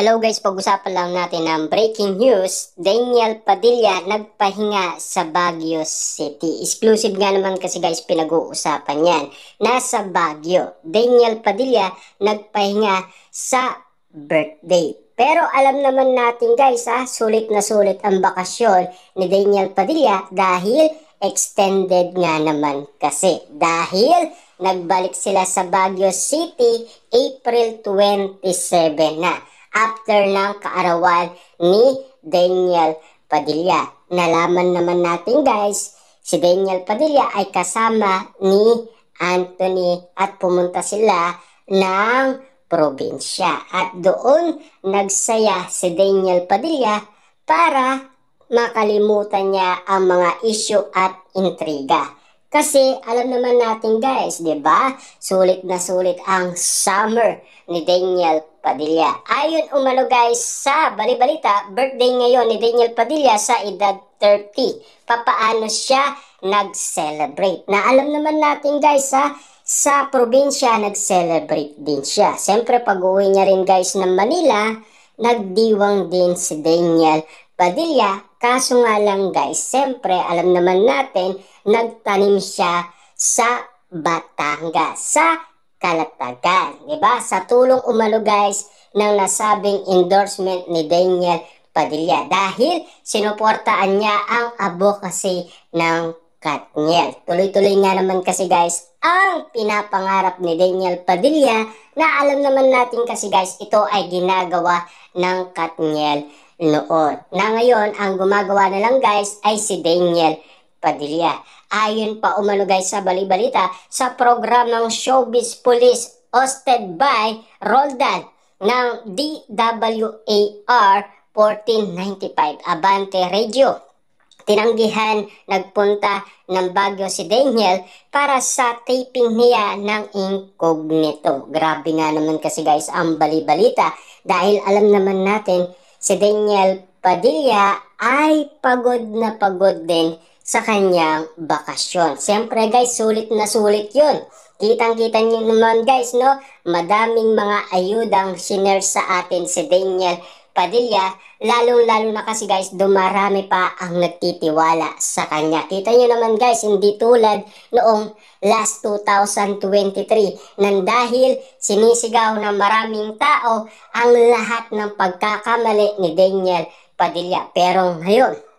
Hello guys, pag-usapan lang natin ng breaking news. Daniel Padilla nagpahinga sa Baguio City. Exclusive nga naman kasi guys pinag-uusapan yan. Nasa Baguio, Daniel Padilla nagpahinga sa birthday. Pero alam naman natin guys sulit na sulit ang bakasyon ni Daniel Padilla dahil extended nga naman kasi. Dahil nagbalik sila sa Baguio City April 27 na. After ng kaarawan ni Daniel Padilla. Nalaman naman natin guys, si Daniel Padilla ay kasama ni Anthony at pumunta sila ng probinsya. At doon nagsaya si Daniel Padilla para makalimutan niya ang mga issue at intriga. Kasi alam naman natin guys, 'di ba? Sulit na sulit ang summer ni Daniel Padilla. Ayon umano guys sa balibalita, birthday ngayon ni Daniel Padilla sa edad 30. Papaano siya nag-celebrate? Na alam naman natin guys sa probinsya nag-celebrate din siya. Siyempre pag-uwi niya rin guys ng Manila, nagdiwang din si Daniel Padilla. Kaso nga lang guys, siyempre alam naman natin, nagtanim siya sa Batangas, sa Calatagan, di ba? Sa tulong umano guys ng nasabing endorsement ni Daniel Padilla dahil sinuportaan niya ang advocacy ng Katniel. Tuloy-tuloy nga naman kasi guys ang pinapangarap ni Daniel Padilla na alam naman natin kasi guys ito ay ginagawa ng Katniel noon. Na ngayon ang gumagawa na lang guys ay si Daniel Padilla. Ayon pa umano guys sa balibalita sa programang Showbiz Police hosted by Roldan ng DWAR 1495 Abante Radio. Tinanggihan nagpunta ng Baguio si Daniel para sa taping niya ng Incognito. Grabe nga naman kasi guys ang balibalita dahil alam naman natin si Daniel Padilla ay pagod na pagod din sa kanyang bakasyon. Siyempre guys, sulit na sulit yun. Kitang-kita nyo naman guys, no? Madaming mga ayudang sinare sa atin si Daniel Padilla. Lalong-lalo na kasi guys, dumarami pa ang nagtitiwala sa kanya. Kita nyo naman guys, hindi tulad noong last 2023 nang dahil sinisigaw ng maraming tao ang lahat ng pagkakamali ni Daniel Padilla. Pero ngayon,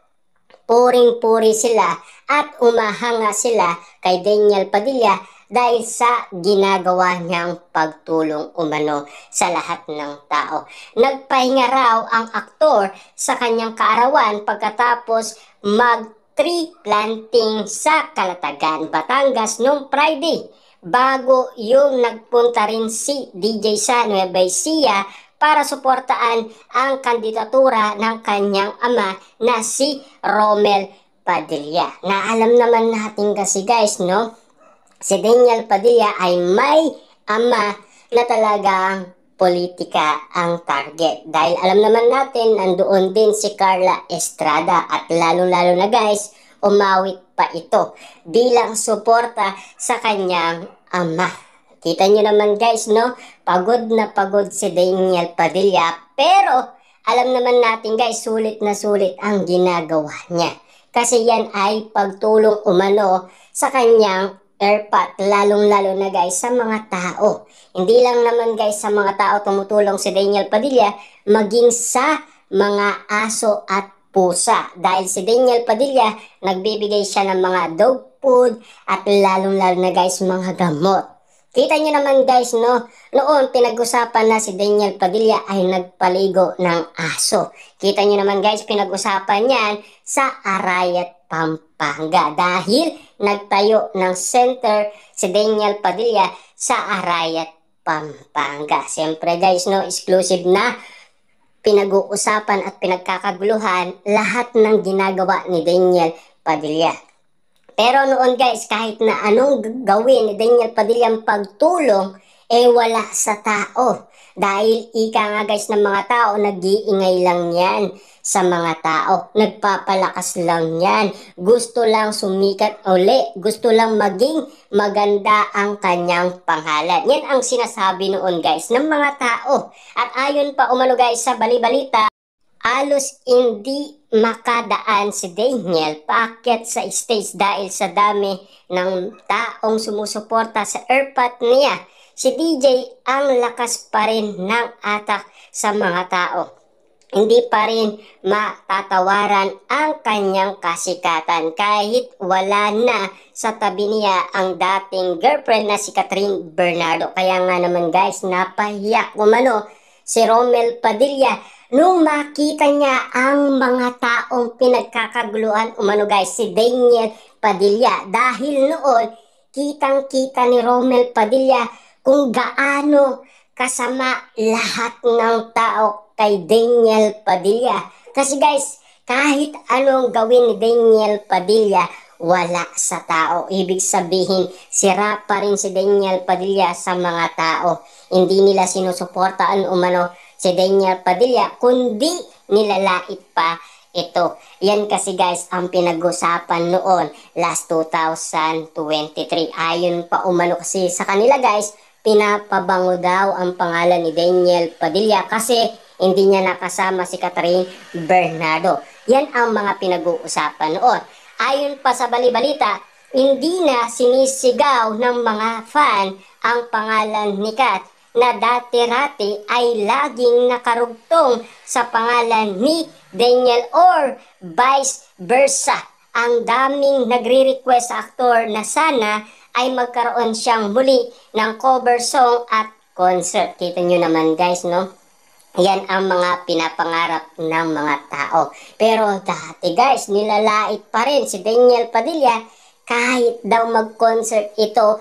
puring-puri sila at umahanga sila kay Daniel Padilla dahil sa ginagawa niyang pagtulong umano sa lahat ng tao. Nagpahinga raw ang aktor sa kanyang kaarawan pagkatapos mag-tree planting sa Calatagan, Batangas noong Friday. Bago yung nagpunta rin si DJ sa Nueva Ecija para suportaan ang kandidatura ng kanyang ama na si Romel Padilla. Na alam naman natin kasi guys, no? Si Daniel Padilla ay may ama na talagang politika ang target. Dahil alam naman natin, nandoon din si Carla Estrada at lalong-lalo na guys, umawit pa ito bilang suporta sa kanyang ama. Kita nyo naman guys, no? Pagod na pagod si Daniel Padilla. Pero alam naman natin guys, sulit na sulit ang ginagawa niya. Kasi yan ay pagtulong umano sa kanyang airpat. Lalong-lalo na guys sa mga tao. Hindi lang naman guys sa mga tao tumutulong si Daniel Padilla, maging sa mga aso at pusa. Dahil si Daniel Padilla, nagbibigay siya ng mga dog food at lalong-lalo na guys mga gamot. Kita nyo naman guys, no? Noon, pinag-usapan na si Daniel Padilla ay nagpaligo ng aso. Kita nyo naman guys, pinag-usapan yan sa Arayat, Pampanga. Dahil nagtayo ng center si Daniel Padilla sa Arayat, Pampanga. Siyempre guys, no? Exclusive na pinag-uusapan at pinagkakaguluhan lahat ng ginagawa ni Daniel Padilla. Pero noon guys, kahit na anong gawin ni Daniel Padilla ang pagtulong, wala sa tao. Dahil ika nga guys ng mga tao, nag-iingay lang yan sa mga tao. Nagpapalakas lang yan. Gusto lang sumikat uli. Gusto lang maging maganda ang kanyang pangalan. Yan ang sinasabi noon guys ng mga tao. At ayon pa umano guys sa balibalita, alos hindi makadaan si Daniel paakyat sa stage dahil sa dami ng taong sumusuporta sa airpot niya. Si DJ ang lakas pa rin ng atak sa mga tao. Hindi pa rin matatawaran ang kanyang kasikatan kahit wala na sa tabi niya ang dating girlfriend na si Catherine Bernardo. Kaya nga naman guys, napahiyak umano si Romel Padilla nung makita niya ang mga taong pinagkakaguluhan umano guys si Daniel Padilla. Dahil noon, kitang-kita ni Romel Padilla kung gaano kasama lahat ng tao kay Daniel Padilla. Kasi guys, kahit anong gawin ni Daniel Padilla, wala sa tao. Ibig sabihin, sira pa rin si Daniel Padilla sa mga tao. Hindi nila sinusuportaan umano si Daniel Padilla, kundi nilalait pa ito. Yan kasi guys ang pinag-usapan noon last 2023. Ayon pa umano kasi sa kanila guys, pinapabango daw ang pangalan ni Daniel Padilla kasi hindi niya nakasama si Catherine Bernardo. Yan ang mga pinag-uusapan noon. Ayon pa sa balibalita, hindi na sinisigaw ng mga fan ang pangalan ni Kat na dati-rati ay laging nakarugtong sa pangalan ni Daniel or vice versa. Ang daming nagre-request sa aktor na sana ay magkaroon siyang muli ng cover song at concert. Kita nyo naman guys, no? Yan ang mga pinapangarap ng mga tao. Pero dati guys, nilalait pa rin si Daniel Padilla kahit daw mag-concert ito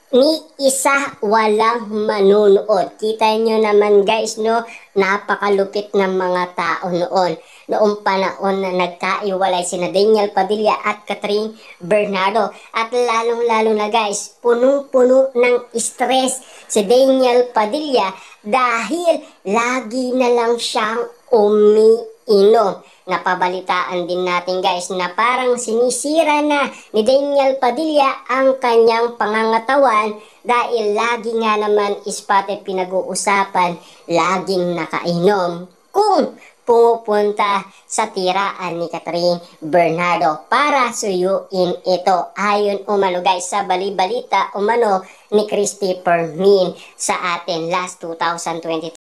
ni isa walang manunood. Kita nyo naman guys, no? Napakalupit ng mga tao noon. Noong panahon na nagkaiwalay sina Daniel Padilla at Catherine Bernardo. At lalong-lalo na guys, punong-puno ng stress si Daniel Padilla dahil lagi na lang siyang umiinom. Napabalitaan din natin guys na parang sinisira na ni Daniel Padilla ang kanyang pangangatawan dahil lagi nga naman spotted pinag-uusapan, laging nakainom kung pumupunta sa tiraan ni Catherine Bernardo para suyuin ito. Ayon umano guys sa balibalita umano ni Christopher Min sa atin last 2023